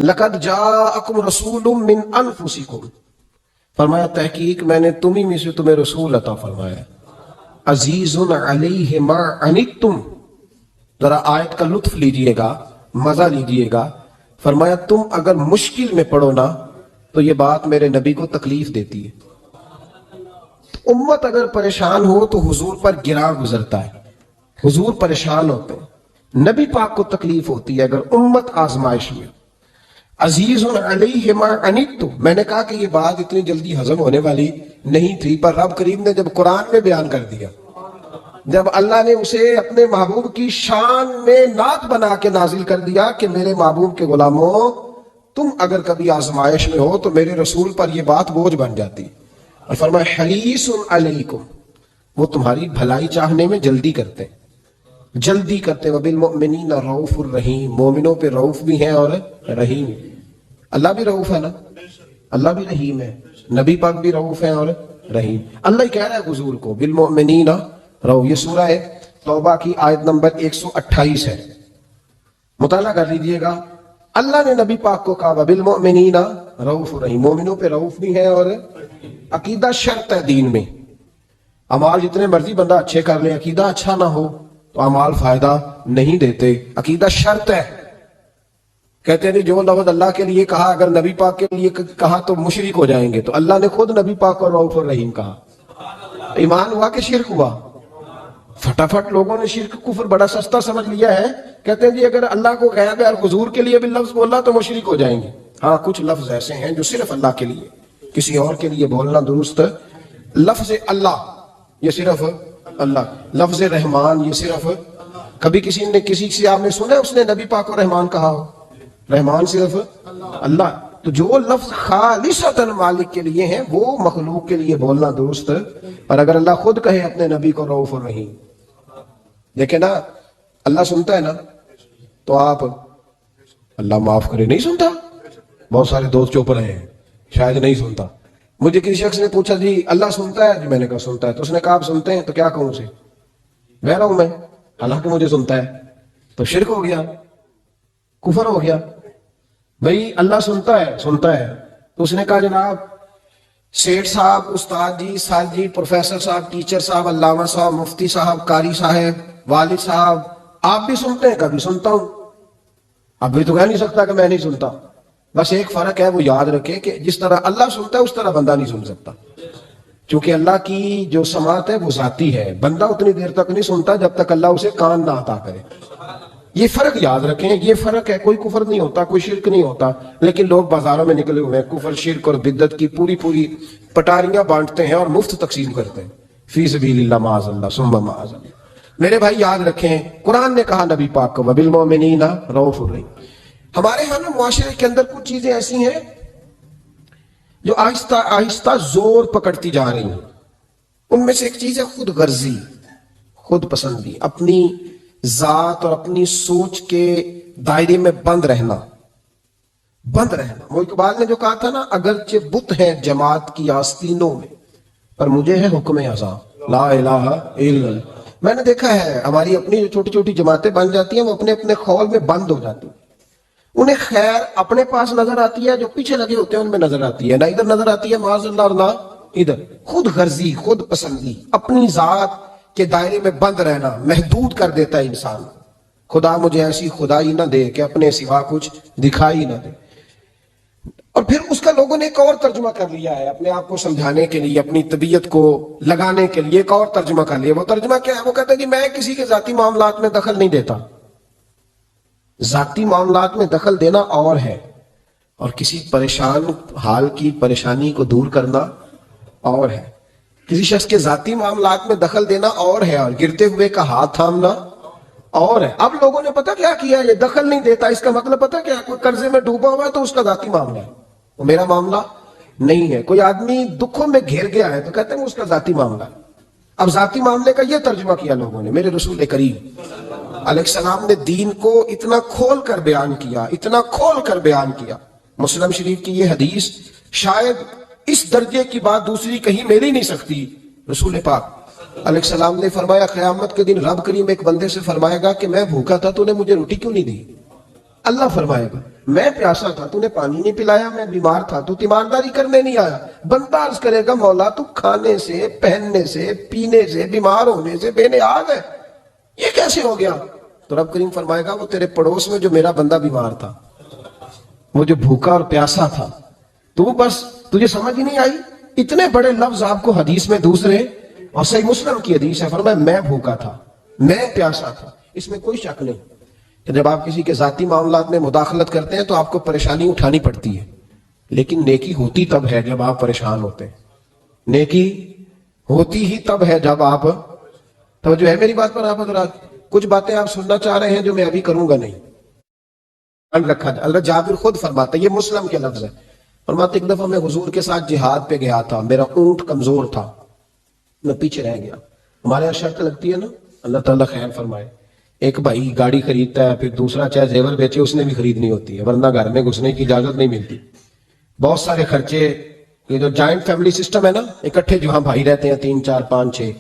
لقد جاءکم رسول من انفسکم، فرمایا تحقیق میں نے تم ہی میں سے تمہیں رسول عطا فرمایا، عزیز علیہ ما عنتم، ذرا آیت کا لطف لیجئے گا، مزہ لیجئے گا، فرمایا تم اگر مشکل میں پڑو نا تو یہ بات میرے نبی کو تکلیف دیتی ہے، امت اگر پریشان ہو تو حضور پر گرا گزرتا ہے، حضور پریشان ہوتے ہیں، نبی پاک کو تکلیف ہوتی ہے اگر امت آزمائش میں۔ عزیز علیہ ما عنتم، میں نے کہا کہ یہ بات اتنی جلدی ہضم ہونے والی نہیں تھی، پر رب کریم نے جب قرآن میں بیان کر دیا، جب اللہ نے اسے اپنے محبوب کی شان میں نعت بنا کے نازل کر دیا کہ میرے محبوب کے غلاموں تم اگر کبھی آزمائش میں ہو تو میرے رسول پر یہ بات بوجھ بن جاتی، اور فرمایا حریص علیکم، وہ تمہاری بھلائی چاہنے میں جلدی کرتے وبالمؤمنین رؤوف الرحیم، مومنوں پہ رؤوف بھی ہیں اور رحیم، اللہ بھی رؤوف ہے نا، اللہ بھی رحیم ہے، نبی پاک بھی رؤوف ہیں اور رحیم۔ اللہ ہی کہہ رہا ہے حضور کو بالمؤمنین رؤوف، یہ سورہ توبہ کی آیت نمبر 128 ہے، مطالعہ کر لیجئے گا۔ اللہ نے نبی پاک کو کہا بالمؤمنین رؤوف الرحیم، مومنوں پہ رؤوف بھی ہیں اور عقیدہ شرط ہے دین میں، اعمال جتنے مرضی بندہ اچھے کر لے، عقیدہ اچھا نہ ہو تو اعمال فائدہ نہیں دیتے، عقیدہ شرط ہے۔ کہتے ہیں جو لفظ اللہ کے لیے کہا اگر نبی پاک کے لیے کہا تو مشرک ہو جائیں گے، تو اللہ نے خود نبی پاک کو رؤوف الرحیم کہا، ایمان ہوا کہ شرک ہوا؟ فٹافٹ لوگوں نے شرک کفر بڑا سستا سمجھ لیا ہے، کہتے ہیں جی اگر اللہ کو غیب ہے اور حضور کے لیے بھی لفظ بولا تو مشرک ہو جائیں گے۔ ہاں کچھ لفظ ایسے ہیں جو صرف اللہ کے لیے، کسی اور کے لیے بولنا درست۔ لفظ اللہ یہ صرف اللہ، لفظ رحمان یہ صرف، کبھی کسی نے کسی سے آپ نے سنا اس نے نبی پاک کو رحمان کہا ہو؟ رحمان صرف اللہ۔ تو جو لفظ خالصتاً مالک کے لیے ہیں وہ مخلوق کے لیے بولنا درست، اور اگر اللہ خود کہے اپنے نبی کو رؤوف الرحیم، دیکھیں نا اللہ سنتا ہے نا، تو آپ اللہ معاف کرے نہیں سنتا، بہت سارے دوست چپ رہے ہیں شاید نہیں سنتا۔ مجھے کسی شخص نے پوچھا جی اللہ سنتا ہے؟ جی میں نے کہا سنتا ہے، تو اس نے کہا آپ سنتے ہیں؟ تو کیا کہوں اسے؟ بہ رہا ہوں میں، حالانکہ مجھے سنتا ہے، تو شرک ہو گیا، کفر ہو گیا۔ بھئی اللہ سنتا ہے تو اس نے کہا جناب سیٹھ صاحب، استاد جی، سر جی، پروفیسر صاحب، ٹیچر صاحب، علامہ صاحب، مفتی صاحب، قاری صاحب، والد صاحب، آپ بھی سنتے ہیں؟ کبھی سنتا ہوں۔ اب بھی تو کہہ نہیں سکتا کہ میں نہیں سنتا، بس ایک فرق ہے، وہ یاد رکھے کہ جس طرح اللہ سنتا ہے اس طرح بندہ نہیں سن سکتا، چونکہ اللہ کی جو سماعت ہے وہ ذاتی ہے، بندہ اتنی دیر تک نہیں سنتا جب تک اللہ اسے کان نہ عطا کرے۔ یہ فرق یاد رکھیں، یہ فرق ہے، کوئی کفر نہیں ہوتا، کوئی شرک نہیں ہوتا، لیکن لوگ بازاروں میں نکلے ہوئے ہیں کفر، شرک اور بدعت کی پوری پٹاریاں بانٹتے ہیں اور مفت تقسیم کرتے ہیں، فی سبیل اللہ معاذ اللہ ثم معاذ اللہ۔ میرے بھائی یاد رکھیں، قرآن نے کہا نبی پاک کو وبالمؤمنین رؤوف الرحیم۔ ہمارے ہاں نا معاشرے کے اندر کچھ چیزیں ایسی ہیں جو آہستہ آہستہ زور پکڑتی جا رہی ہیں، ان میں سے ایک چیز ہے خود غرضی، خود پسندی، اپنی ذات اور اپنی سوچ کے دائرے میں بند رہنا۔ وہ اقبال نے جو کہا تھا نا، اگرچہ بت ہے جماعت کی آستینوں میں پر مجھے ہے حکم ازاں لا الہ الا اللہ۔ میں نے دیکھا ہے ہماری اپنی جو چھوٹی چھوٹی جماعتیں بن جاتی ہیں وہ اپنے اپنے خول میں بند ہو جاتی ہیں، انہیں خیر اپنے پاس نظر آتی ہے، جو پیچھے لگے ہوتے ہیں ان میں نظر آتی ہے، نہ ادھر نظر آتی ہے معاذ اللہ اور نہ ادھر۔ خود غرضی، خود پسندی، اپنی ذات کے دائرے میں بند رہنا محدود کر دیتا ہے انسان۔ خدا مجھے ایسی خدائی نہ دے کہ اپنے سوا کچھ دکھائی نہ دے۔ اور پھر اس کا لوگوں نے ایک اور ترجمہ کر لیا ہے، اپنے آپ کو سمجھانے کے لیے، اپنی طبیعت کو لگانے کے لیے ایک اور ترجمہ کر لیا۔ وہ ترجمہ کیا ہے؟ وہ کہتا ہے کہ میں کسی کے ذاتی معاملات میں دخل نہیں دیتا۔ ذاتی معاملات میں دخل دینا اور ہے، اور کسی پریشان حال کی پریشانی کو دور کرنا اور ہے۔ کسی شخص کے ذاتی معاملات میں دخل دینا اور ہے، اور گرتے ہوئے کا ہاتھ تھامنا اور ہے۔ اب لوگوں نے پتہ کیا کیا، یہ دخل نہیں دیتا، اس کا مطلب پتہ کیا، کوئی قرضے میں ڈوبا ہوا ہے تو اس کا ذاتی معاملہ ہے، وہ میرا معاملہ نہیں ہے۔ کوئی آدمی دکھوں میں گھیر گیا ہے تو کہتے ہیں اس کا ذاتی معاملہ ہے۔ اب ذاتی معاملے کا یہ ترجمہ کیا لوگوں نے۔ میرے رسول کریم علیہ السلام نے دین کو اتنا کھول کر بیان کیا، اتنا کھول کر بیان کیا۔ مسلم شریف کی یہ حدیث شاید اس درجے کی بات دوسری کہیں مل ہی نہیں سکتی۔ رسول پاک علیہ السلام نے فرمایا قیامت کے دن رب کریم ایک بندے سے فرمائے گا کہ میں بھوکا تھا تو نے مجھے روٹی کیوں نہیں دی؟ اللہ فرمائے گا میں پیاسا تھا تو نے پانی نہیں پلایا, میں بیمار تھا تو تیمارداری کرنے نہیں آیا. بندہ عرض کرے گا مولا تو کھانے سے, پہننے سے, پینے سے, بیمار ہونے سے بے نیاز ہے, یہ کیسے ہو گیا؟ تو رب کریم فرمائے گا وہ تیرے پڑوس میں جو میرا بندہ بیمار تھا, وہ جو بھوکا اور پیاسا تھا, تو بس تجھے سمجھ ہی نہیں آئی. اتنے بڑے لفظ آپ کو حدیث میں دوسرے, اور صحیح مسلم کی حدیث ہے, فرمایا میں بھوکا تھا, میں پیاسا تھا. اس میں کوئی شک نہیں کہ جب آپ کسی کے ذاتی معاملات میں مداخلت کرتے ہیں تو آپ کو پریشانی اٹھانی پڑتی ہے, لیکن نیکی ہوتی تب ہے جب آپ پریشان ہوتے ہیں. نیکی ہوتی ہی تب ہے جب آپ, توجہ ہے میری بات پر آپ حضرات؟ کچھ باتیں آپ سننا چاہ رہے ہیں جو میں ابھی کروں گا نہیں. رکھا اللہ جابر خود فرماتا ہے, یہ مسلم کے لفظ ہے, فرماتے ایک دفعہ میں حضور کے ساتھ جہاد پہ گیا تھا, میرا اونٹ کمزور تھا, میں پیچھے رہ گیا. ہمارے یہاں شرط لگتی ہے نا, اللہ تعالیٰ خیر فرمائے, ایک بھائی گاڑی خریدتا ہے, پھر دوسرا چاہے زیور بیچے اس نے بھی خریدنی ہوتی ہے, ورنہ گھر میں گھسنے کی اجازت نہیں ملتی. بہت سارے خرچے, یہ جو جوائنٹ فیملی سسٹم ہے نا, اکٹھے جہاں بھائی رہتے ہیں 3 4 5 6,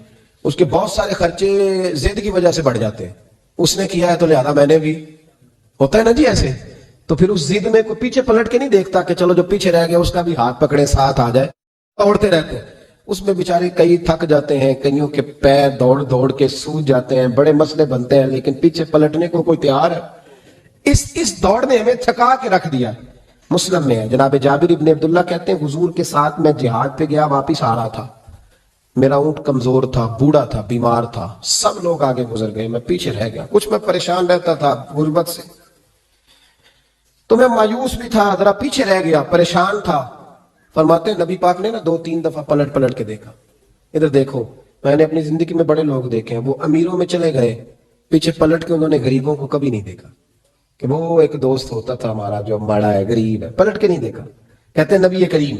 اس کے بہت سارے خرچے ضد کی وجہ سے بڑھ جاتے ہیں. اس نے کیا ہے تو لہذا میں نے بھی, ہوتا ہے نا جی ایسے. تو پھر اس ضد میں کوئی پیچھے پلٹ کے نہیں دیکھتا کہ چلو جو پیچھے رہ گیا اس کا بھی ہاتھ پکڑے ساتھ آ جائے, دوڑتے رہتے ہیں. اس میں بیچارے کئی تھک جاتے ہیں, کئیوں کے پیر دوڑ دوڑ کے سوج جاتے ہیں, بڑے مسئلے بنتے ہیں, لیکن پیچھے پلٹنے کو کوئی تیار ہے؟ اس دوڑ نے ہمیں تھکا کے رکھ دیا. مسلم میں ہے, جناب جابر ابن عبداللہ کہتے ہیں حضور کے ساتھ میں جہاد پہ گیا, واپس آ رہا تھا, میرا اونٹ کمزور تھا, بوڑھا تھا, بیمار تھا, سب لوگ آگے گزر گئے, میں پیچھے رہ گیا. کچھ میں پریشان رہتا تھا غربت سے, تو میں مایوس بھی تھا, ذرا پیچھے رہ گیا, پریشان تھا. فرماتے ہیں نبی پاک نے نا 2-3 دفعہ پلٹ پلٹ کے دیکھا, ادھر دیکھو. میں نے اپنی زندگی میں بڑے لوگ دیکھے ہیں, وہ امیروں میں چلے گئے, پیچھے پلٹ کے انہوں نے غریبوں کو کبھی نہیں دیکھا. کہ وہ ایک دوست ہوتا تھا ہمارا جو ماڑا ہے, غریب ہے, پلٹ کے نہیں دیکھا. کہتے ہیں نبی کریم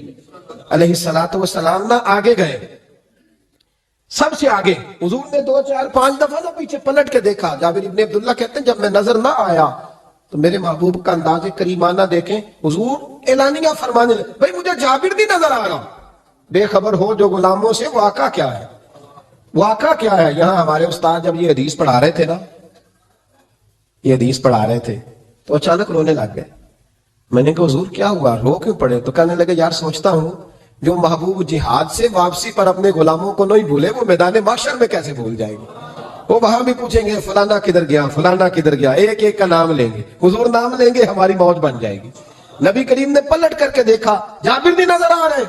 علیہ الصلوۃ والسلام نا آگے گئے, سب سے آگے. حضور نے 2 4 5 دفعہ نا پیچھے پلٹ کے دیکھا. جابر ابن عبداللہ کہتے ہیں جب میں نظر نہ آیا تو میرے محبوب کا انداز کریمانہ دیکھیں, حضور اعلانیہ فرمانے لگے, بھائی مجھے جابر نہیں نظر آ رہا, بے خبر ہو جو غلاموں سے, واقعہ کیا ہے, واقعہ کیا ہے. یہاں ہمارے استاد جب یہ حدیث پڑھا رہے تھے نا, یہ حدیث پڑھا رہے تھے, تو اچانک رونے لگ گئے. میں نے کہا حضور کیا ہوا, رو کیوں پڑے؟ تو کہنے لگے یار سوچتا ہوں جو محبوب جہاد سے واپسی پر اپنے غلاموں کو نہیں بھولے, وہ میدان محشر میں کیسے بھول جائے گی. وہ وہاں بھی پوچھیں گے فلانا کدھر گیا, فلانا کدھر گیا, ایک ایک کا نام لیں گے. حضور نام لیں گے, ہماری موج بن جائے گی. نبی کریم نے پلٹ کر کے دیکھا, جابر نہیں نظر آ رہے.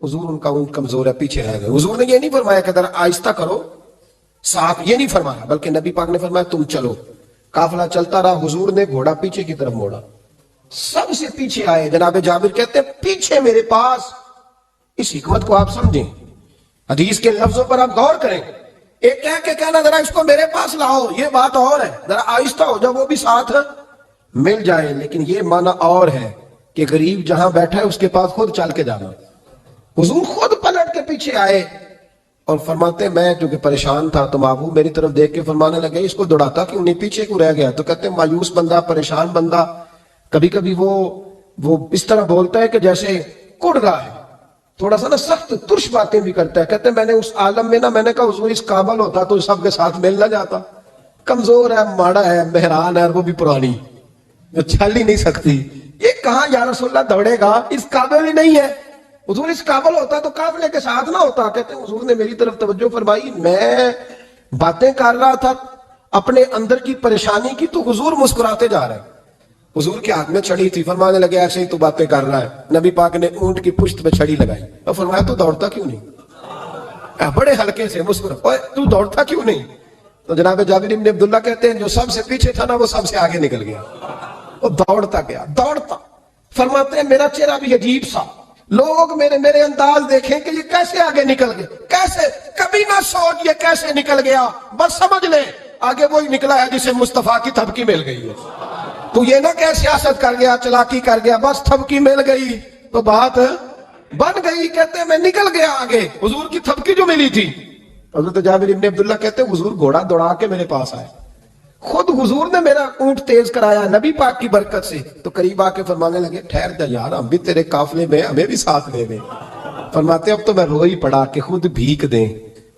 حضور ان کا اونٹ کمزور ہے, پیچھے رہ گئے. حضور نے یہ نہیں فرمایا کہ ذرا آہستہ کرو صاف, یہ نہیں فرمایا, بلکہ نبی پاک نے فرمایا تم چلو. قافلہ چلتا رہا, حضور نے گھوڑا پیچھے کی طرف موڑا, سب سے پیچھے آئے. جناب جابر کہتے ہیں پیچھے میرے پاس. اس حکمت کو آپ سمجھیں, حدیث کے لفظوں پر آپ غور کریں. ایک کہہ کے کہنا ذرا اس کو میرے پاس لاؤ, یہ بات اور ہے, ذرا آہستہ ہو جب وہ بھی ساتھ مل جائے. لیکن یہ معنی اور ہے کہ غریب جہاں بیٹھا ہے اس کے پاس خود چل کے جانا. حضور خود پلٹ کے پیچھے آئے اور فرماتے ہیں میں جو کہ پریشان تھا, تو محبوب میری طرف دیکھ کے فرمانے لگے اس کو دوڑاتا کیوں نہیں, پیچھے کیوں رہ گیا. تو کہتے ہیں مایوس بندہ, پریشان بندہ, کبھی کبھی وہ اس طرح بولتا ہے کہ جیسے کڑ رہا ہے, تھوڑا سا نا سخت ترش باتیں بھی کرتا ہے. کہتے ہیں میں نے اس عالم میں نا, میں نے کہا حضور اس قابل ہوتا تو سب کے ساتھ مل نہ جاتا, کمزور ہے, ماڑا ہے, مہران ہے, اور وہ بھی پرانی, جو چل ہی نہیں سکتی. یہ کہاں یا رسول اللہ دوڑے گا, اس قابل ہی نہیں ہے. حضور اس قابل ہوتا تو قافلے کے ساتھ نہ ہوتا. کہتے ہیں حضور نے میری طرف توجہ فرمائی, میں باتیں کر رہا تھا اپنے اندر کی پریشانی کی, تو حضور مسکراتے جا رہے ہیں. حضور کے ہاتھ میں چھڑی تھی, فرمانے لگے ایسے ہی تو باتیں کر رہا ہے. نبی پاک نے اونٹ کی پشت پہ چھڑی لگائی اور فرمایا تو دوڑتا کیوں نہیں, بڑے ہلکے سے مسکرا, تو دوڑتا کیوں نہیں. تو جناب جابر بن عبداللہ کہتے ہیں جو سب سے پیچھے تھا نا وہ سب سے آگے نکل گیا, وہ دوڑتا گیا, دوڑتا. فرماتے ہیں میرا چہرہ بھی عجیب سا, لوگ میرے انداز دیکھیں کہ یہ کیسے آگے نکل گئے, کیسے, کبھی نہ سوچ یہ کیسے نکل گیا, بس سمجھ لے آگے وہی نکلا ہے جسے مصطفیٰ کی تھپکی مل گئی ہے. تو یہ نہ کہ سیاست کر گیا, چلاکی کر گیا, بس تھپکی مل گئی تو بات بن گئی. کہتے ہیں میں نکل گیا آگے, حضور کی تھپکی جو ملی تھی. حضرت جابر بن عبداللہ کہتے ہیں حضور گھوڑا دوڑا کے میرے پاس آئے, خود حضور نے میرا اونٹ تیز کرایا نبی پاک کی برکت سے. تو قریب آ کے فرمانے لگے ٹھہر جا یار, ہم بھی تیرے قافلے میں, ہمیں بھی ساتھ لے لیں. فرماتے اب تو میں رو ہی پڑا کہ خود بھیک دیں,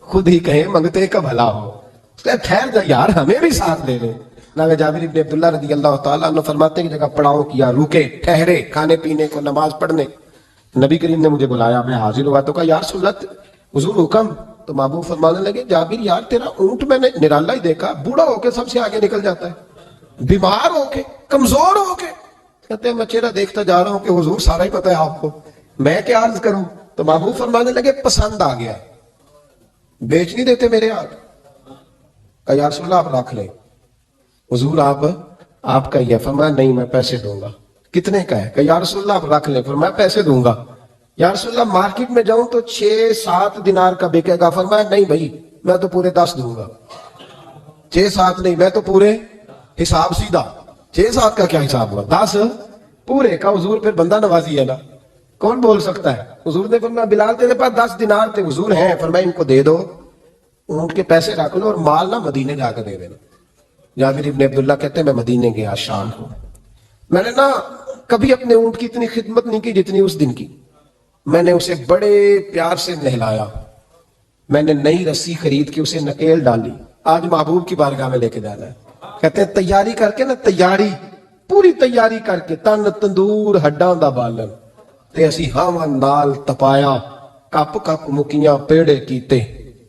خود ہی کہیں منگتے کا بھلا ہو. ٹھہر جا یار, ہمیں بھی ساتھ لے لیں. جناب جابر ابن عبداللہ رضی اللہ تعالیٰ عنہ فرماتے ہیں کہ جگہ پڑاؤ کیا، رکے، ٹھہرے کھانے پینے کو، نماز پڑھنے. نبی کریم نے مجھے بلایا، میں حاضر ہوا تو کہا یا رسول اللہ حضور حکم. تو محبوب فرمانے لگے جابر یار تیرا اونٹ میں نے نرالا ہی دیکھا، بوڑھا ہو کے سب سے آگے نکل جاتا ہے، بیمار ہو کے، کمزور ہو کے. کہتے ہیں میں چہرہ دیکھتا جا رہا ہوں کہ حضور سارا ہی پتہ ہے آپ کو، میں کیا عرض کروں. تو محبوب فرمانے لگے پسند آ گیا، بیچ نہیں دیتے میرے ہاتھ. کہا یا رسول اللہ آپ رکھ لیں. حضور آپ کا یہ. فرمایا نہیں میں پیسے دوں گا. کتنے کا ہے؟ کہ یا رسول اللہ آپ رکھ لیں. فرمایا پیسے دوں گا. یا رسول اللہ مارکیٹ میں جاؤں تو 6-7 دینار کا بکے گا. فرمایا نہیں بھائی میں تو پورے 10 دوں گا. 6-7 نہیں، میں تو پورے حساب سیدھا. 6-7 کا کیا حساب ہوا، 10 پورے کا. حضور پھر بندہ نوازی ہے نا، کون بول سکتا ہے. حضور نے فرمایا بلال تیرے پاس 10 دینار تھے. حضور ہیں. فرمایا ان کو دے دو، اونٹ کے پیسے رکھ لو اور مال نہ مدینے جا کے دے دینا. جابر ابن عبداللہ کہتے ہیں میں مدینے گیا شام کو، میں نے نا کبھی اپنے اونٹ کی اتنی خدمت نہیں کی جتنی اس دن کی. میں نے اسے بڑے پیار سے نہلایا، میں نے نئی رسی خرید کے اسے نکیل ڈالی. آج محبوب کی بارگاہ میں لے کے جانا ہے. کہتے ہیں تیاری کر کے نا، تیاری پوری تیاری کر کے، تن تندور ہڈاں دا بالن تے اسی ہاواں نال تپایا، کپ کپ مکیاں پیڑے کیتے،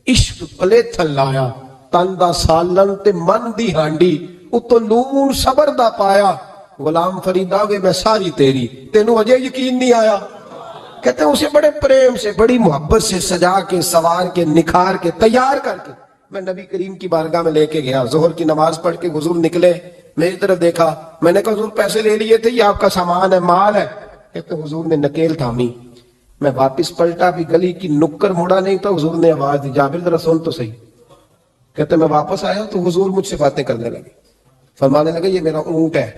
عشق پلے تھل لایا، تن دا سالن تے من دی ہانڈی، اتو نون صبر دا پایا. غلام فرید آگے میں ساری تیری، تینوں اجے یقین نہیں آیا. کہتے ہیں اسے بڑے پریم سے، بڑی محبت سے سجا کے، سوار کے، نکھار کے، تیار کر کے میں نبی کریم کی بارگاہ میں لے کے گیا. ظہر کی نماز پڑھ کے حضور نکلے، میری طرف دیکھا. میں نے کہا حضور پیسے لے لیے تھے، یہ آپ کا سامان ہے، مال ہے. کہتے ہیں حضور نے نکیل تھامی. میں واپس پلٹا بھی، گلی کی نکر موڑا نہیں تھا. حضور نے آواز دی جابر ذرا سن تو صحیح. کہتے میں واپس آیا تو حضور مجھ سے باتیں کرنے لگے. فرمانے لگے یہ میرا اونٹ ہے،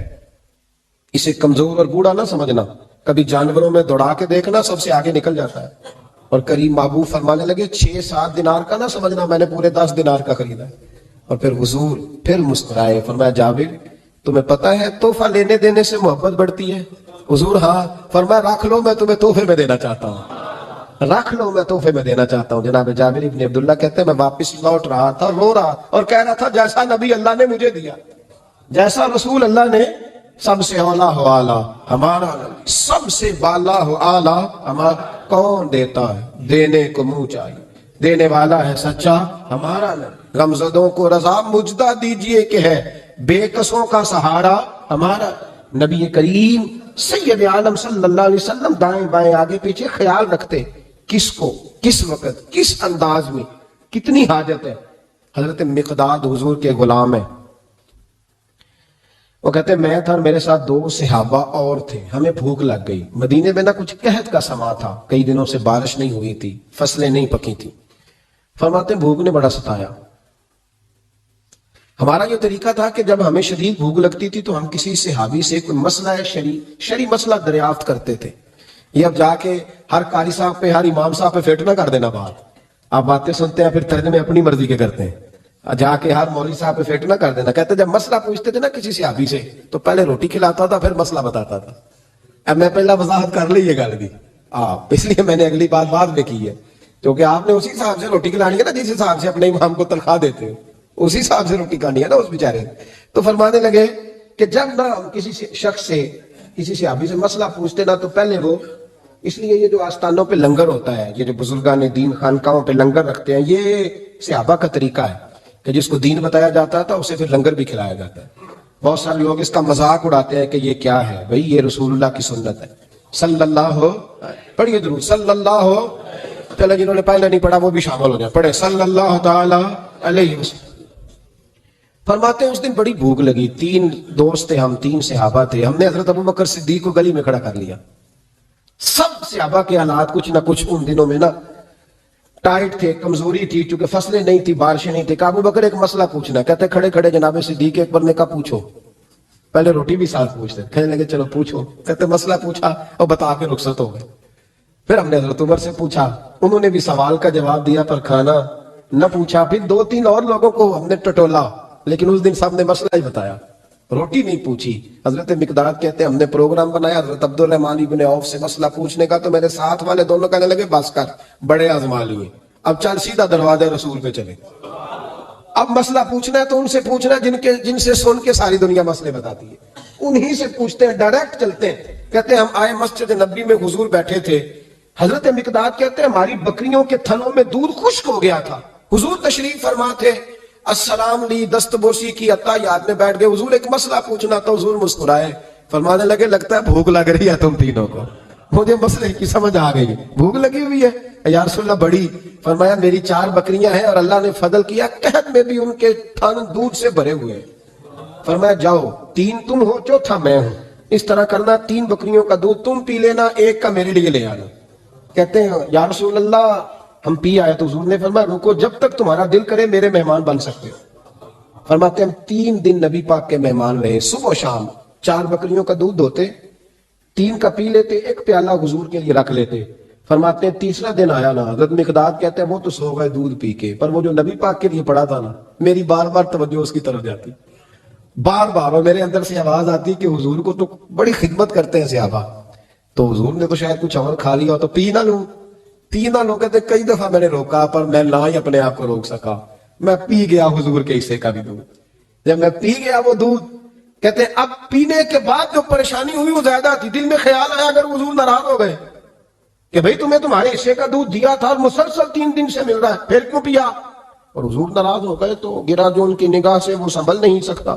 اسے کمزور اور بوڑھا نہ سمجھنا، کبھی جانوروں میں دوڑا کے دیکھنا سب سے آگے نکل جاتا ہے. اور کریم محبوب فرمانے لگے 6-7 دینار کا نہ سمجھنا، میں نے پورے 10 دینار کا خریدا ہے. اور پھر حضور پھر مسکرائے. فرمایا جابر تمہیں پتہ ہے تحفہ لینے دینے سے محبت بڑھتی ہے؟ حضور ہاں. فرمایا رکھ لو میں تمہیں تحفے میں دینا چاہتا ہوں، رکھ لو میں تحفے میں دینا چاہتا ہوں. جناب جابر ابن عبداللہ کہتے ہیں میں واپس لوٹ رہا تھا، رو رہا اور کہہ رہا تھا جیسا نبی اللہ نے مجھے دیا، جیسا رسول اللہ نے، سب سے اولا ہو آلہ ہمارا، سب سے بالا ہو آلہ ہمارا. کون دیتا ہے دینے کو منہ چاہیے، دینے والا ہے سچا ہمارا. غمزدوں کو رضا مجدہ دیجئے کہ ہے بے کسوں کا سہارا ہمارا. نبی کریم سید عالم صلی اللہ علیہ وسلم دائیں بائیں آگے پیچھے خیال رکھتے کس کو، کس وقت، کس انداز میں، کتنی حاجت ہے. حضرت مقداد حضور کے غلام ہیں. وہ کہتے ہیں میں تھا اور میرے ساتھ 2 صحابہ اور تھے. ہمیں بھوک لگ گئی. مدینے میں نہ کچھ قحط کا سما تھا، کئی دنوں سے بارش نہیں ہوئی تھی، فصلیں نہیں پکی تھی. فرماتے ہیں بھوک نے بڑا ستایا. ہمارا یہ طریقہ تھا کہ جب ہمیں شدید بھوک لگتی تھی تو ہم کسی صحابی سے کوئی مسئلہ شرعی مسئلہ دریافت کرتے تھے. یہ اب جا کے ہر قاری صاحب پہ، ہر امام صاحب پہ فیٹ نہ کر دینا بات. آپ باتیں سنتے ہیں پھر ترجمے اپنی مرضی کے کرتے ہیں. جا کے ہر مولوی صاحب پہ فیٹ نہ کر دینا. کہتے جب مسئلہ پوچھتے تھے نا کسی صحابی سے تو پہلے روٹی کھلاتا تھا پھر مسئلہ بتاتا تھا. اب میں پہلا وضاحت کر لی یہ گل دی آپ، اس لیے میں نے اگلی بات بعد میں کی ہے، کیونکہ آپ نے اسی حساب سے روٹی کھلانی ہے نا جس حساب سے اپنے امام کو تنخواہ دیتے ہو، اسی حساب سے روٹی کھانی ہے نا اس بیچارے. تو فرمانے لگے کہ جب نہ کسی شخص سے، کسی صحابی سے مسئلہ پوچھتے نا تو پہلے وہ، اس لیے یہ جو آستانوں پہ لنگر ہوتا ہے، یہ جو بزرگان دین خانقاہوں پہ لنگر رکھتے ہیں، یہ صحابہ کا طریقہ ہے کہ جس کو دین بتایا جاتا تھا اسے پھر لنگر بھی کھلایا جاتا ہے. بہت سارے لوگ اس کا مذاق اڑاتے ہیں کہ یہ کیا ہے بھئی، یہ رسول اللہ کی سنت ہے. صلی اللہ پڑھیے درود صلی اللہ. چلے جنہوں نے پہلے نہیں پڑھا وہ بھی شامل ہو جائے، پڑھے صلی اللہ تعالی علیہ وسلم. فرماتے ہیں اس دن بڑی بھوک لگی. 3 دوست تھے ہم، 3 صحابہ تھے. ہم نے حضرت ابوبکر صدیق کو گلی میں کھڑا کر لیا. سب صحابہ کے حالات کچھ نہ کچھ ان دنوں میں نا ٹائٹ تھے، کمزوری تھی، چونکہ فصلیں نہیں تھی، بارشیں نہیں تھی. ابو بکر ایک مسئلہ پوچھنا ہے. کہتے کھڑے کھڑے جناب صدیق اکبر نے کہا پوچھو. پہلے روٹی بھی ساتھ پوچھتے، کہنے لگے چلو پوچھو. کہتے مسئلہ پوچھا اور بتا کے رخصت ہو گئے. پھر ہم نے حضرت عمر سے پوچھا، انہوں نے بھی سوال کا جواب دیا پر کھانا نہ پوچھا. پھر 2-3 اور لوگوں کو ہم نے ٹٹولا، لیکن اس دن سب نے مسئلہ ہی بتایا، روٹی نہیں پوچھی. حضرت مقداد کہتے ہیں ہم نے پروگرام بنایا حضرت عبد الرحمن بن عوف سے مسئلہ پوچھنے کا، تو میرے ساتھ والے دونوں کہنے لگے بس کر، بڑے آزما لیے، اب چل سیدھا دروازہ رسول پہ چلے. اب مسئلہ پوچھنا ہے تو ان سے پوچھنا جن سے سن کے ساری دنیا مسئلے بتاتی ہے، انہی سے پوچھتے ہیں، ڈائریکٹ چلتے ہیں۔ کہتے ہیں ہم آئے مسجد نبی میں، حضور بیٹھے تھے، حضرت مقداد کہتے ہیں ہماری بکریوں کے تھنوں میں دودھ خشک ہو گیا تھا، حضور تشریف فرما تھے، السلام لی، دست بوسی کی، اتحیات میں بیٹھ گئے، حضور ایک مسئلہ پوچھنا تھا، حضور مسکرائے، فرمانے لگے لگتا ہے بھوک لگ رہی ہے تم تینوں کو، مجھے مسئلے کی سمجھ آ گئی، بھوک لگی ہوئی ہے یا رسول اللہ بڑی؟ فرمایا میری 4 بکریاں ہیں اور اللہ نے فضل کیا قحط میں بھی ان کے تھن دودھ سے بھرے ہوئے ہیں۔ فرمایا جاؤ، 3 تم ہو، چوتھا میں ہوں، اس طرح کرنا، 3 بکریوں کا دودھ تم پی لینا، 1 کا میرے لیے لے آنا۔ کہتے ہیں یا رسول اللہ ہم پی آئے، تو حضور نے فرمایا رکو، جب تک تمہارا دل کرے میرے مہمان بن سکتے ہو۔ فرماتے ہیں ہم 3 دن نبی پاک کے مہمان رہے، صبح و شام 4 بکریوں کا دودھ دھوتے، 3 کا پی لیتے، 1 پیالہ حضور کے لیے رکھ لیتے۔ فرماتے ہیں تیسرا دن آیا نا، حضرت مقداد کہتے ہیں وہ تو سو گئے دودھ پی کے، پر وہ جو نبی پاک کے لیے پڑا تھا نا، میری بار بار توجہ اس کی طرف جاتی، بار بار، اور میرے اندر سے آواز آتی کہ حضور کو تو بڑی خدمت کرتے ہیں صحابہ، تو حضور نے تو شاید کچھ اور کھا لیا ہو تو پی نہ لوں۔ کہتے کئی دفعہ میں نے روکا پر میں نہ ہی اپنے آپ کو روک سکا، میں پی گیا حضور کے حصے کا بھی دودھ۔ جب میں پی گیا وہ دودھ، کہتے ہیں اب پینے کے بعد جو پریشانی ہوئی وہ زیادہ تھی، دل میں خیال آیا اگر حضور ناراض ہو گئے کہ بھئی تمہیں تمہارے حصے کا دودھ دیا تھا اور مسلسل 3 دن سے مل رہا ہے، پھر کیوں پیا؟ اور حضور ناراض ہو گئے تو گرا جو ان کی نگاہ سے وہ سنبھل نہیں سکتا،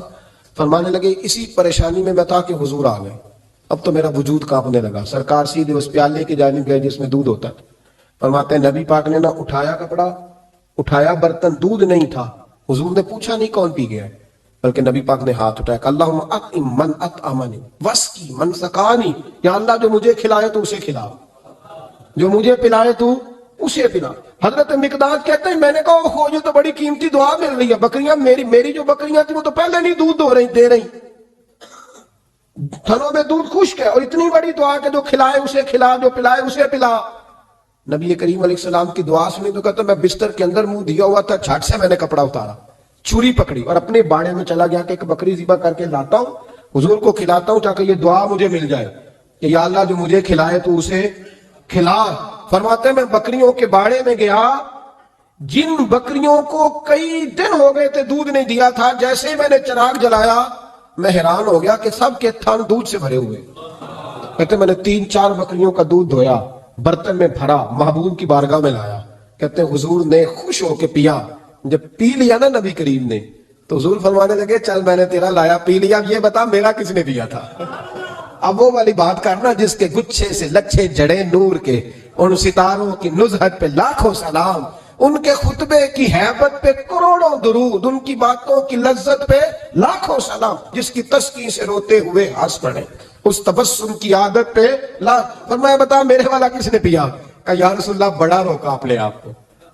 فرمانے لگے اسی پریشانی میں تھا کہ حضور آ گئے، اب تو میرا وجود کانپنے لگا۔ سرکار سیدھے اس پیالے کی جانب گئے جس میں دودھ ہوتا تھا، فرماتے ہیں نبی پاک نے نہ اٹھایا کپڑا، اٹھایا برتن، دودھ نہیں تھا، حضور نے پوچھا نہیں کون پی گیا، بلکہ نبی پاک نے ہاتھ اٹھایا کہ اللہم اطعم من اطعمنی واسقی من سقانی، یا اللہ جو مجھے کھلائے تو اسے کھلا، جو مجھے پلائے تو اسے پلا۔ حضرت مقداد کہتے ہیں میں نے کہا اوہ یہ تو بڑی قیمتی دعا مل رہی ہے، بکریاں میری جو بکریاں تھی وہ تو پہلے نہیں دودھ دے رہی، تھنوں میں دودھ خشک ہے، اور اتنی بڑی دعا کہ جو کھلائے اسے کھلا، جو پلائے اسے پلا۔ نبی کریم علیہ السلام کی دعا سنی تو کہتا میں بستر کے اندر منہ دیا ہوا تھا، جھٹ سے میں نے کپڑا اتارا، چھری پکڑی اور اپنے باڑے میں چلا گیا کہ ایک بکری ذبح کر کے لاتا ہوں، حضور کو کھلاتا ہوں تاکہ یہ دعا مجھے مل جائے کہ یا اللہ جو مجھے کھلائے تو اسے کھلا۔ فرماتے ہیں میں بکریوں کے باڑے میں گیا، جن بکریوں کو کئی دن ہو گئے تھے دودھ نہیں دیا تھا، جیسے میں نے چراغ جلایا میں حیران ہو گیا کہ سب کے تھن دودھ سے بھرے ہوئے۔ کہتے میں نے 3-4 بکریوں کا دودھ دھویا، برتن میں بھرا، محبوب کی بارگاہ میں لایا، کہتے ہیں حضور نے خوش ہو کے پیا۔ جب پی لیا نا نبی کریم نے تو حضور فرمانے لگے چل میں نے تیرا لایا پی لیا، یہ بتا میرا کس نے دیا تھا؟ اب وہ والی بات کرنا جس کے گچھے سے لچھے جڑے نور کے، ان ستاروں کی نزہت پہ لاکھوں سلام، ان کے خطبے کی ہیبت پہ کروڑوں درود، ان کی باتوں کی لذت پہ لاکھوں سلام، جس کی تسکین سے روتے ہوئے ہنس پڑے، اس تبسم کی عادت پہ فرمایا بتا میرے والا کس نے پیا؟ کہا یا رسول اللہ بڑا روکا اپنے آپ کو،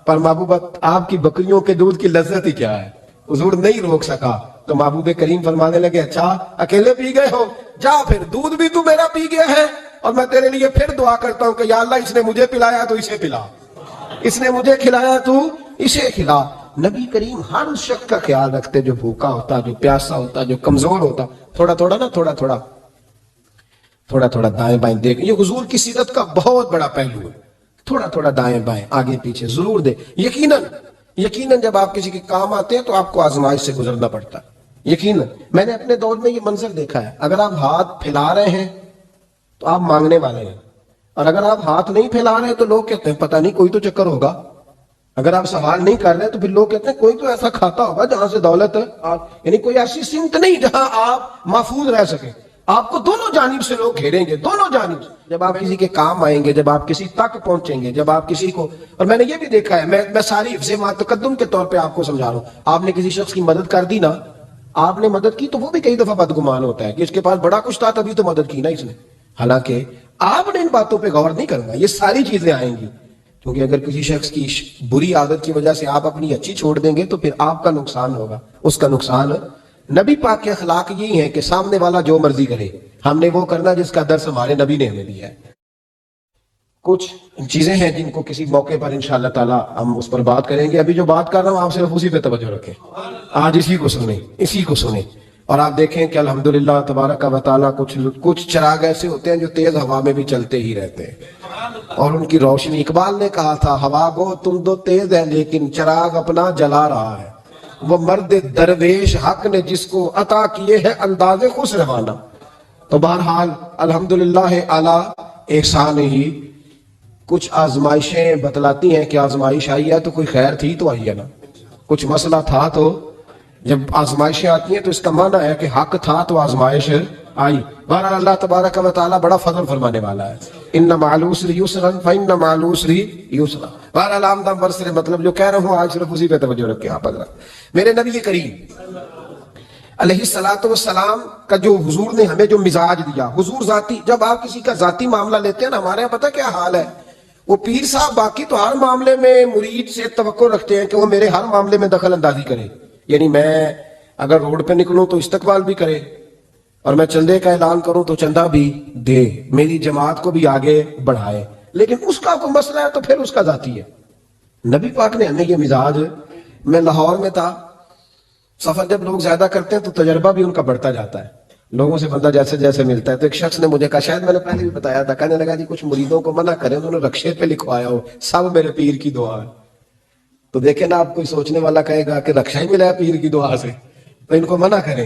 پر محبوب آپ کی بکریوں کے دودھ کی لذت ہی کیا ہے، حضور نہیں روک سکا۔ تو محبوب کریم فرمانے لگے اچھا اکیلے پی گئے ہو، جا پھر دودھ بھی تو میرا پی گیا ہے، اور میں تیرے لیے پھر دعا کرتا ہوں کہ یا اللہ اس نے مجھے پلایا تو اسے پلا، اس نے مجھے کھلایا تو اسے کھلا۔ نبی کریم ہر اس شخص کا خیال رکھتے جو بھوکا ہوتا، جو پیاسا ہوتا، جو کمزور ہوتا، تھوڑا تھوڑا دائیں بائیں دیکھ، یہ حضور کی سیرت کا بہت بڑا پہلو ہے، تھوڑا تھوڑا دائیں بائیں آگے پیچھے ضرور دے۔ یقیناً جب آپ کسی کے کام آتے ہیں تو آپ کو آزمائش سے گزرنا پڑتا ہے، یقیناً میں نے اپنے دور میں یہ منظر دیکھا ہے، اگر آپ ہاتھ پھیلا رہے ہیں تو آپ مانگنے والے ہیں، اور اگر آپ ہاتھ نہیں پھیلا رہے تو لوگ کہتے ہیں پتہ نہیں کوئی تو چکر ہوگا، اگر آپ سوال نہیں کر رہے تو پھر لوگ کہتے ہیں کوئی تو ایسا کھاتا ہوگا جہاں سے دولت ہے، یعنی کوئی ایسی سمت نہیں جہاں آپ محفوظ رہ سکیں، آپ کو دونوں جانب سے لوگ گھیریں گے، دونوں جانب سے۔ جب آپ کسی کے کام آئیں گے، جب آپ کسی تک پہنچیں گے، جب آپ کسی کو، اور میں نے یہ بھی دیکھا ہے، میں ساری حفظ ما تقدم کے طور پہ آپ کو سمجھا رہا ہوں، آپ نے کسی شخص کی مدد کر دی نا، آپ نے مدد کی تو وہ بھی کئی دفعہ بدگمان ہوتا ہے کہ اس کے پاس بڑا کچھ تھا تبھی تو مدد کی نا اس نے، حالانکہ آپ نے ان باتوں پہ غور نہیں کرنا، یہ ساری چیزیں آئیں گی، کیونکہ اگر کسی شخص کی بری عادت کی وجہ سے آپ اپنی اچھی چھوڑ دیں گے تو پھر آپ کا نقصان ہوگا، اس کا نقصان ہے۔ نبی پاک کے اخلاق یہی ہے کہ سامنے والا جو مرضی کرے، ہم نے وہ کرنا جس کا درس ہمارے نبی نے ہمیں دیا ہے۔ کچھ چیزیں ہیں جن کو کسی موقع پر انشاءاللہ تعالی ہم اس پر بات کریں گے، ابھی جو بات کر رہا ہوں آپ صرف اسی پہ توجہ رکھیں، آج اسی کو سنیں، اور آپ دیکھیں کہ الحمدللہ تبارک و تعالی کچھ چراغ ایسے ہوتے ہیں جو تیز ہوا میں بھی چلتے ہی رہتے ہیں، اور ان کی روشنی، اقبال نے کہا تھا ہوا گو تم دو تیز ہے لیکن چراغ اپنا جلا رہا ہے، وہ مرد درویش حق نے جس کو عطا کیے ہے انداز خوش روانہ. تو بہرحال الحمدللہ اعلیٰ احسان ہی کچھ آزمائشیں بتلاتی ہیں کہ آزمائش آئی ہے تو کوئی خیر تھی تو آئی ہے نا, کچھ مسئلہ تھا تو جب آزمائشیں آتی ہیں تو اس کا معنی ہے کہ حق تھا تو آزمائش آئی. بہرحال اللہ تبارک و تعالیٰ بڑا فضل فرمانے والا ہے. ان مع العسر یسرا فان مع العسر یسرا. بہرحال آمدہ برس سے مطلب جو کہہ رہا ہوں آج صرف اسی پہ توجہ رکھیں آپ حضرات. میرے نبی کریم علیہ الصلوۃ والسلام کا جو حضور نے ہمیں جو مزاج دیا, حضور ذاتی, جب آپ کسی کا ذاتی معاملہ لیتے ہیں نا, ہمارے یہاں پتہ کیا حال ہے, وہ پیر صاحب باقی تو ہر معاملے میں مرید سے توقع رکھتے ہیں کہ وہ میرے ہر معاملے میں دخل اندازی کرے. یعنی میں اگر روڈ پہ نکلوں تو استقبال بھی کرے, اور میں چندے کا اعلان کروں تو چندہ بھی دے, میری جماعت کو بھی آگے بڑھائے. لیکن اس کا کوئی مسئلہ ہے تو پھر اس کا ذاتی ہے. نبی پاک نے ہمیں یہ مزاج, میں لاہور میں تھا, سفر جب لوگ زیادہ کرتے ہیں تو تجربہ بھی ان کا بڑھتا جاتا ہے, لوگوں سے بندہ جیسے جیسے ملتا ہے. تو ایک شخص نے مجھے کہا, شاید میں نے پہلے بھی بتایا تھا, کہنے لگا جی کچھ مریدوں کو منع کریں, انہوں نے رکشے پہ لکھوایا ہو سب میرے پیر کی دعا ہے. تو دیکھیں نا, آپ کوئی سوچنے والا کہے گا کہ رکشا ہی ملا ہے پیر کی دعا سے, تو ان کو منع کریں.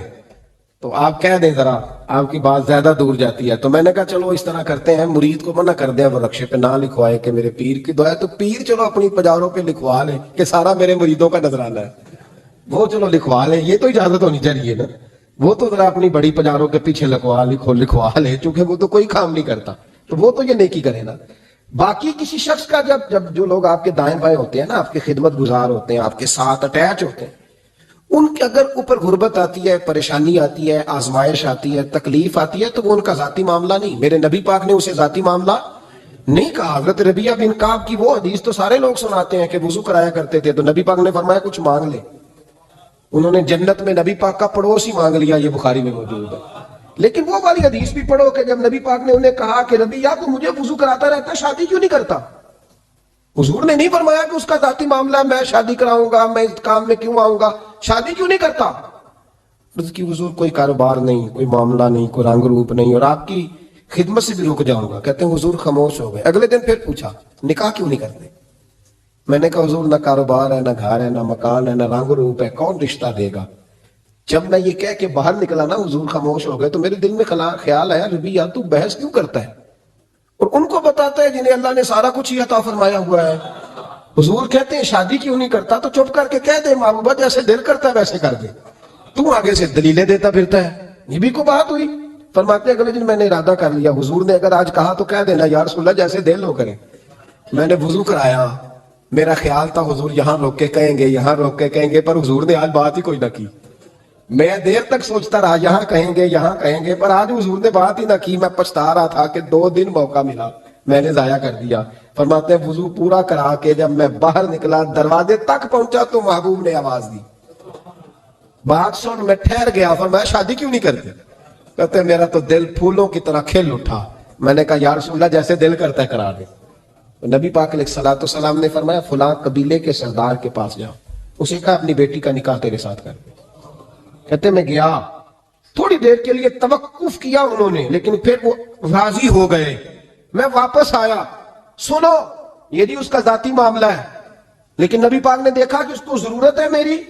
تو آپ کہہ دیں ذرا, آپ کی بات زیادہ دور جاتی ہے. تو میں نے کہا چلو اس طرح کرتے ہیں, مرید کو منع کر دیں وہ رکشے پہ نہ لکھوائے کہ میرے پیر کی دعا ہے, تو پیر چلو اپنی پجاروں پہ لکھوا لیں کہ سارا میرے مریدوں کا نذرانہ ہے, وہ چلو لکھوا لیں. یہ تو اجازت ہونی چاہیے نا, وہ تو ذرا اپنی بڑی پجاروں کے پیچھے لکھوا لے, چونکہ وہ تو کوئی کام نہیں کرتا, تو وہ تو یہ نیکی کرے نا. باقی کسی شخص کا جب جو لوگ آپ کے دائیں بائیں ہوتے ہیں نا, آپ کے خدمت گزار ہوتے ہیں, آپ کے ساتھ اٹیچ ہوتے ہیں, ان کے اگر اوپر غربت آتی ہے, پریشانی آتی ہے, آزمائش آتی ہے, تکلیف آتی ہے, تو وہ ان کا ذاتی معاملہ نہیں. میرے نبی پاک نے اسے ذاتی معاملہ نہیں کہا. حضرت ربیعہ بن کعب کی وہ حدیث تو سارے لوگ سناتے ہیں کہ وضو کرایا کرتے تھے, تو نبی پاک نے فرمایا کچھ مانگ لے. انہوں نے جنت میں نبی پاک کا پڑوسی مانگ لیا, یہ بخاری میں موجود ہے. لیکن وہ والی حدیث بھی پڑھو کہ جب نبی پاک نے انہیں کہا کہ ربیعہ تو مجھے وضو کراتا رہتا ہے, شادی کیوں نہیں کرتا؟ حضور نے نہیں فرمایا کہ اس کا ذاتی معاملہ ہے, میں شادی کراؤں گا, میں اس کام میں کیوں آؤں گا, شادی کیوں نہیں کرتا؟ اس کی حضور کوئی کاروبار نہیں, کوئی معاملہ نہیں, کوئی رنگ روپ نہیں, اور آپ کی خدمت سے بھی رک جاؤں گا. کہتے ہیں حضور خاموش ہو گئے. اگلے دن پھر پوچھا نکاح کیوں نہیں کرتے؟ میں نے کہا حضور نہ کاروبار ہے, نہ گھر ہے, نہ مکان ہے, نہ رنگ روپ ہے, کون رشتہ دے گا؟ جب میں یہ کہہ کے باہر نکلا نا, حضور خاموش ہو گئے. تو میرے دل میں خیال آیا, ربیعہ تو بحث کیوں کرتا ہے اور ان کو بتاتا ہے جنہیں اللہ نے سارا کچھ ہی عطا فرمایا ہوا ہے. حضور کہتے ہیں شادی کیوں نہیں کرتا؟ تو چپ کر کے کہہ دے محبوبہ جیسے دل کرتا ہے ویسے کر دے, تو آگے سے دلیلیں دیتا پھرتا ہے. یہ بھی کو بات ہوئی. فرماتے اگلے دن میں نے ارادہ کر لیا, حضور نے اگر آج کہا تو کہہ دینا یا رسول اللہ جیسے دل ہو کرے. میں نے وضو کرایا, میرا خیال تھا حضور یہاں روک کے کہیں گے, یہاں روک کے کہیں گے, پر حضور نے آج بات ہی کوئی نہ کی. میں دیر تک سوچتا رہا یہاں کہیں گے, یہاں کہیں گے, پر آج حضور نے بات ہی نہ کی. میں پچھتا رہا تھا کہ 2 دن موقع ملا, میں نے ضائع کر دیا. فرماتے ہیں وضو پورا کرا کے جب میں باہر نکلا, دروازے تک پہنچا تو محبوب نے آواز دی, بات سن. میں ٹھہر گیا, فرمایا شادی کیوں نہیں کرتے؟ کہتے ہیں میرا تو دل پھولوں کی طرح کھل اٹھا. میں نے کہا یا رسول اللہ جیسے دل کرتا ہے کرا دے. نبی پاک علیہ الصلوۃ والسلام نے فرمایا فلاں قبیلے کے سردار کے پاس جاؤ, اسے کہا اپنی بیٹی کا نکاح تیرے ساتھ کر دے. کہتے میں گیا, تھوڑی دیر کے لیے توقف کیا انہوں نے, لیکن پھر وہ راضی ہو گئے. میں واپس آیا, سنو یہ بھی اس کا ذاتی معاملہ ہے, لیکن نبی پاک نے دیکھا کہ اس کو ضرورت ہے میری,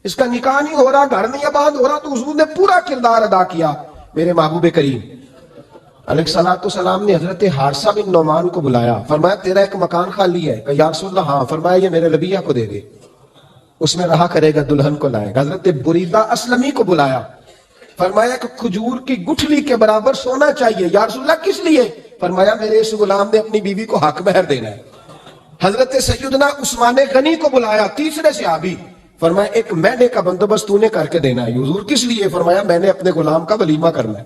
اس کا نکاح نہیں ہو رہا, گھر نہیں آباد ہو رہا, تو حضور نے پورا کردار ادا کیا. میرے محبوب کریم علیہ الصلوۃ والسلام نے حضرت حارثہ بن نعمان کو بلایا, فرمایا تیرا ایک مکان خالی ہے؟ کہ یا رسول اللہ ہاں. فرمایا یہ میرے ربیعہ کو دے دے, اس میں رہا کرے گا, دلہن کو لائے گا. حضرت بریدہ اسلمی کو بلایا, فرمایا کہ کھجور کی گٹھلی کے برابر سونا چاہیے. یا رسول اللہ کس لیے؟ فرمایا میرے اس غلام نے اپنی بیوی کو حق مہر دینا ہے. حضرت سیدنا عثمان غنی کو بلایا, تیسرے صحابی, فرمایا ایک مہینے کا بندوبست تو نے کر کے دینا ہے. حضور کس لیے؟ فرمایا میں نے اپنے غلام کا ولیمہ کرنا ہے,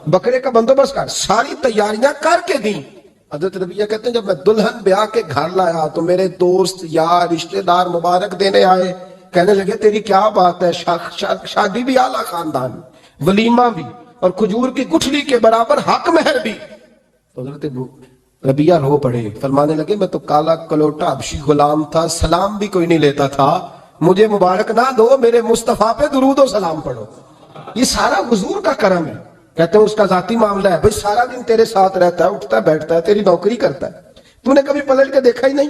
بکرے کا بندوبست کر. ساری تیاریاں کر کے دیں. حضرت ربیعہ کہتے ہیں جب میں دلہن بیاہ کے گھر لایا تو میرے دوست یار رشتہ دار مبارک دینے آئے, کہنے لگے تیری کیا بات ہے, شادی بھی اعلیٰ خاندان, ولیمہ بھی, اور کھجور کی گٹھلی کے برابر حق مہر بھی. تو حضرت ربیعہ رو پڑے, فرمانے لگے میں تو کالا کلوٹا حبشی غلام تھا, سلام بھی کوئی نہیں لیتا تھا, مجھے مبارک نہ دو, میرے مصطفیٰ پہ درود و سلام پڑھو. یہ سارا حضور کا کرم ہے. کہتے ہیں اس کا ذاتی معاملہ ہے, بھئی سارا دن تیرے ساتھ رہتا ہے, اٹھتا ہے بیٹھتا ہے, تیری نوکری کرتا ہے, تو نے کبھی پلٹ کے دیکھا ہی نہیں.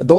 2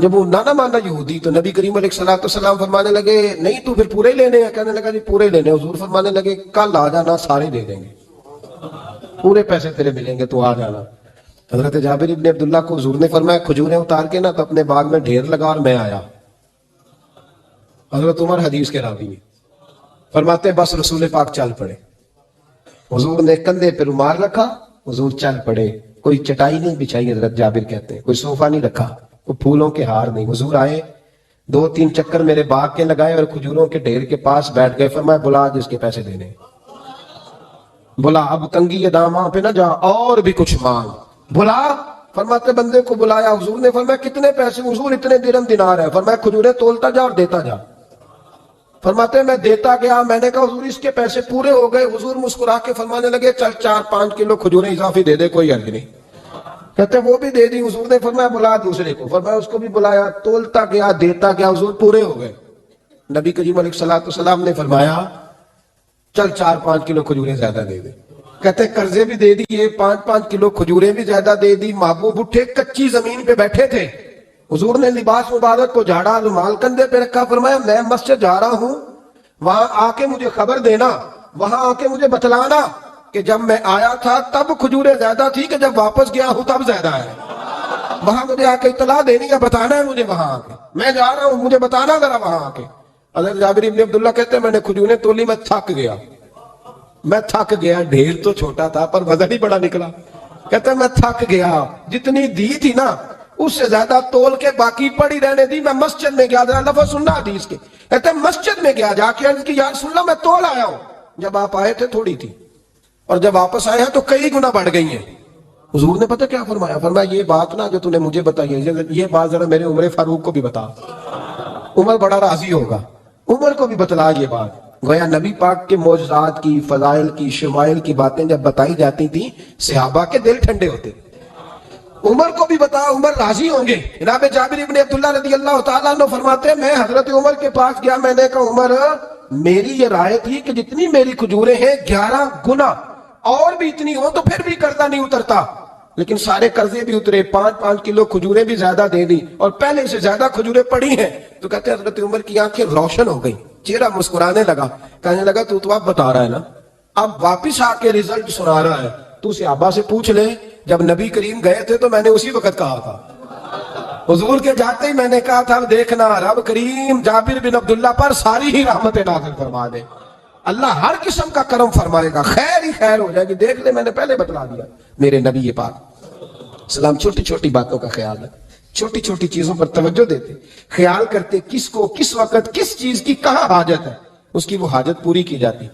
جب وہ نانا مانا یہودی تو نبی کریم علیہ السلام فرمانے لگے نہیں تو پھر پورے لینے ہیں؟ کہنے لگا جی پورے لینے. حضور فرمانے لگے کل آ جانا سارے دے دیں گے, پورے پیسے تیرے ملیں گے, تو آ جانا. حضرت جابر ابن عبداللہ کو حضور نے فرمایا کھجوریں اتار کے نا تو اپنے باغ میں ڈھیر لگا اور میں آیا. حضرت عمر حدیث کے راوی ہیں, فرماتے ہیں بس رسول پاک چل پڑے. حضور نے کندھے پہ رومال رکھا, حضور چل پڑے. کوئی چٹائی نہیں بچھائی, حضرت جابر کہتے ہیں, کوئی صوفہ نہیں رکھا, کوئی پھولوں کے ہار نہیں. حضور آئے, 2-3 چکر میرے باغ کے لگائے اور کھجوروں کے ڈھیر کے پاس بیٹھ گئے. فرمایا بلا جس کے پیسے دینے, بلا, اب تنگی کے داماں پہ نہ جا, اور بھی کچھ مانگ, بلا. فرماتے بندے کو بلایا. حضور نے فرمایا کتنے پیسے؟ حضور اتنے درہم دینار ہے. فرمایا کھجوریں تولتا جا اور دیتا جا. فرماتے میں دیتا گیا. میں نے کہا حضور اس کے پیسے پورے ہو گئے. حضور مسکرا کے فرمانے لگے چل 4-5 کلو کھجوریں اضافی دے دے, کوئی حرج نہیں. کہتے وہ بھی دے دی. حضور نے فرمایا بلا دوسرے کو. فرمایا اس کو بھی بلایا, تولتا گیا, دیتا گیا. حضور پورے ہو گئے. نبی کریم علیہ السلام نے فرمایا چل 4-5 کلو کھجوریں زیادہ دے دے. کہتے قرضے بھی دے دیے, 5-5 کلو کھجوریں بھی زیادہ دے دی. محبوب اٹھے, کچی زمین پہ بیٹھے تھے. حضور نے لباس مبارک کو جھاڑا, رومال کندھے پہ رکھا. فرمایا میں مسجد جا رہا ہوں, وہاں آ کے مجھے خبر دینا, وہاں آ کے مجھے بتلانا کہ جب میں آیا تھا تب کھجوریں زیادہ تھی کہ جب واپس گیا ہوں تب زیادہ ہے. وہاں مجھے آ کے اطلاع دینی ہے, بتانا ہے مجھے. وہاں آ کے میں جا رہا ہوں, مجھے بتانا ذرا وہاں آ کے. حضرت جابر ابن عبداللہ کہتے ہیں میں نے کھجوریں تولی, میں تھک گیا. میں تھک گیا, ڈھیر تو چھوٹا تھا پر وزن ہی بڑا نکلا. کہتے ہیں میں تھک گیا, جتنی دی تھی نا اس سے زیادہ تول کے باقی پڑی رہنے دی. میں مسجد میں گیا, ذرا لفظ سننا حدیث کے. کہتے ہیں مسجد میں گیا, جا کے عرض کی یا رسول اللہ میں تول آیا ہوں. جب آپ آئے تھے تھوڑی تھی, اور جب واپس آئے ہیں تو کئی گنا بڑھ گئی ہیں. حضور نے پتہ کیا فرمایا؟ فرمایا یہ بات نا جو تو نے مجھے بتائی ہے, یہ بات ذرا میرے عمر فاروق کو بھی بتا. عمر بڑا راضی ہوگا. عمر کو بھی بتلا یہ بات. گویا نبی پاک کے معجزات کی, فضائل کی, شمائل کی باتیں جب بتائی جاتی تھیں صحابہ کے دل ٹھنڈے ہوتے. عمر کو بھی بتا, عمر راضی ہوں گے. جناب جابر ابن عبداللہ رضی اللہ تعالیٰ عنہ فرماتے ہیں میں حضرت عمر کے پاس گیا. میں نے کہا عمر میری یہ رائے تھی کہ جتنی میری کھجوریں ہیں 11 گنا اور بھی اتنی ہو تو پھر بھی قرضہ نہیں اترتا, لیکن سارے قرضے بھی اترے. 5-5 کلو کھجوریں بھی زیادہ دے دی اور پہلے سے زیادہ کھجوریں پڑی ہیں. تو کہتے ہیں حضرت عمر کی آنکھیں روشن ہو گئی, چہرہ مسکرانے لگا. کہنے لگا تو اب بتا رہا ہے نا, اب واپس آ کے رزلٹ سنا رہا ہے. تو صحابہ سے پوچھ لے, جب نبی کریم گئے تھے تو میں نے اسی وقت کہا تھا. حضور کے جاتے ہی میں نے کہا تھا دیکھنا رب کریم جابر بن عبداللہ پر ساری ہی رحمت نازل فرما دے. اللہ ہر قسم کا کرم فرمائے گا, خیر ہی خیر ہو جائے گی. دیکھ لے میں نے پہلے بتلا دیا. میرے نبی پاک سلام چھوٹی چھوٹی باتوں کا خیال ہے, چھوٹی چھوٹی چیزوں پر توجہ دیتے, خیال کرتے کس کو کس وقت کس چیز کی کہاں حاجت ہے, اس کی وہ حاجت پوری کی جاتی.